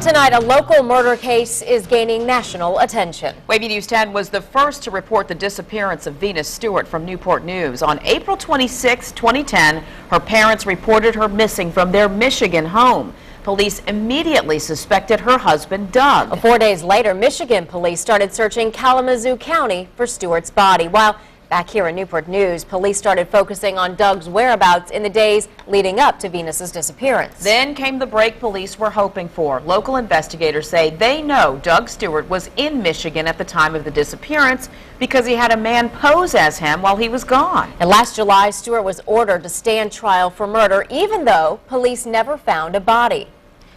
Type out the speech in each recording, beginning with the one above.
Tonight, a local murder case is gaining national attention. Wavy News 10 was the first to report the disappearance of Venus Stewart from Newport News. On April 26, 2010, her parents reported her missing from their Michigan home. Police immediately suspected her husband, Doug. 4 days later, Michigan police started searching Kalamazoo County for Stewart's body. While back here in Newport News, police started focusing on Doug's whereabouts in the days leading up to Venus's disappearance. Then came the break police were hoping for. Local investigators say they know Doug Stewart was in Michigan at the time of the disappearance because he had a man pose as him while he was gone. And last July, Stewart was ordered to stand trial for murder, even though police never found a body.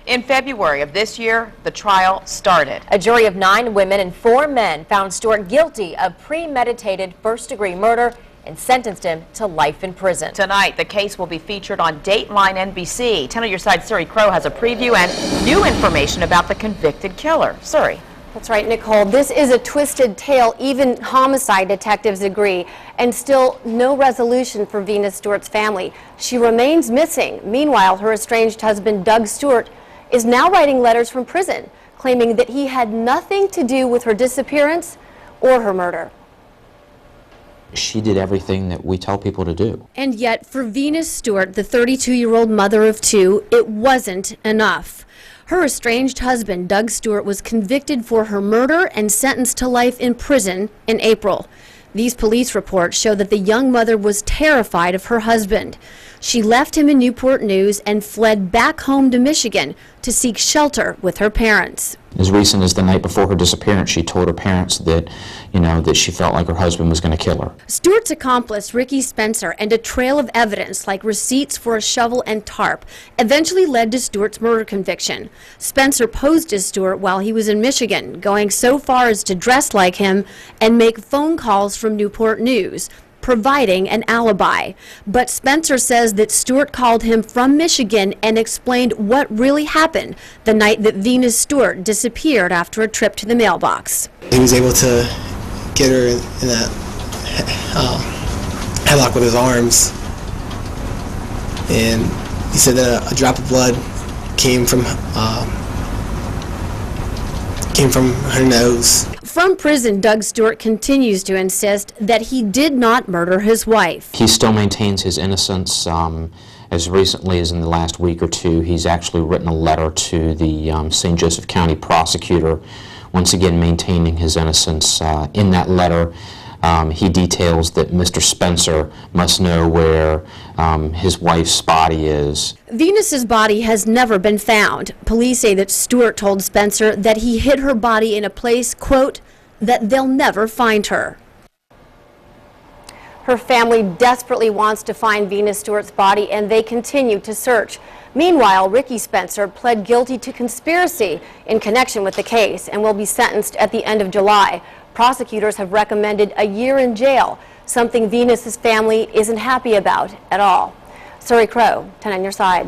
In February of this year, the trial started. A jury of 9 women and 4 men found Stewart guilty of premeditated first-degree murder and sentenced him to life in prison. Tonight, the case will be featured on Dateline NBC. 10 on your side, Suri Crow has a preview and new information about the convicted killer. Suri. That's right, Nicole. This is a twisted tale. Even homicide detectives agree. And still no resolution for Venus Stewart's family. She remains missing. Meanwhile, her estranged husband, Doug Stewart, is now writing letters from prison, claiming that he had nothing to do with her disappearance or her murder. She did everything that we tell people to do. And yet, for Venus Stewart, the 32-year-old mother of 2, it wasn't enough. Her estranged husband, Doug Stewart, was convicted for her murder and sentenced to life in prison in April. These police reports show that the young mother was terrified of her husband. She left him in Newport News and fled back home to Michigan to seek shelter with her parents. As recent as the night before her disappearance, she told her parents that, that she felt like her husband was going to kill her. Stewart's accomplice, Ricky Spencer, and a trail of evidence like receipts for a shovel and tarp eventually led to Stewart's murder conviction. Spencer posed as Stewart while he was in Michigan, going so far as to dress like him and make phone calls from Newport News, providing an alibi. But Spencer says that Stewart called him from Michigan and explained what really happened the night that Venus Stewart disappeared after a trip to the mailbox. He was able to get her in that headlock with his arms, and he said that a drop of blood came from her nose. From prison, Doug Stewart continues to insist that he did not murder his wife. He still maintains his innocence. As recently as in the last week or 2, he's actually written a letter to the St. Joseph County prosecutor, once again maintaining his innocence. In that letter, he details that Mr. Spencer must know where his wife's body is. Venus's body has never been found. Police say that Stewart told Spencer that he hid her body in a place, quote, that they'll never find her. Her family desperately wants to find Venus Stewart's body, and they continue to search. Meanwhile, Ricky Spencer pled guilty to conspiracy in connection with the case and will be sentenced at the end of July. Prosecutors have recommended a year in jail, something Venus's family isn't happy about at all. Suri Crow, 10 on your side.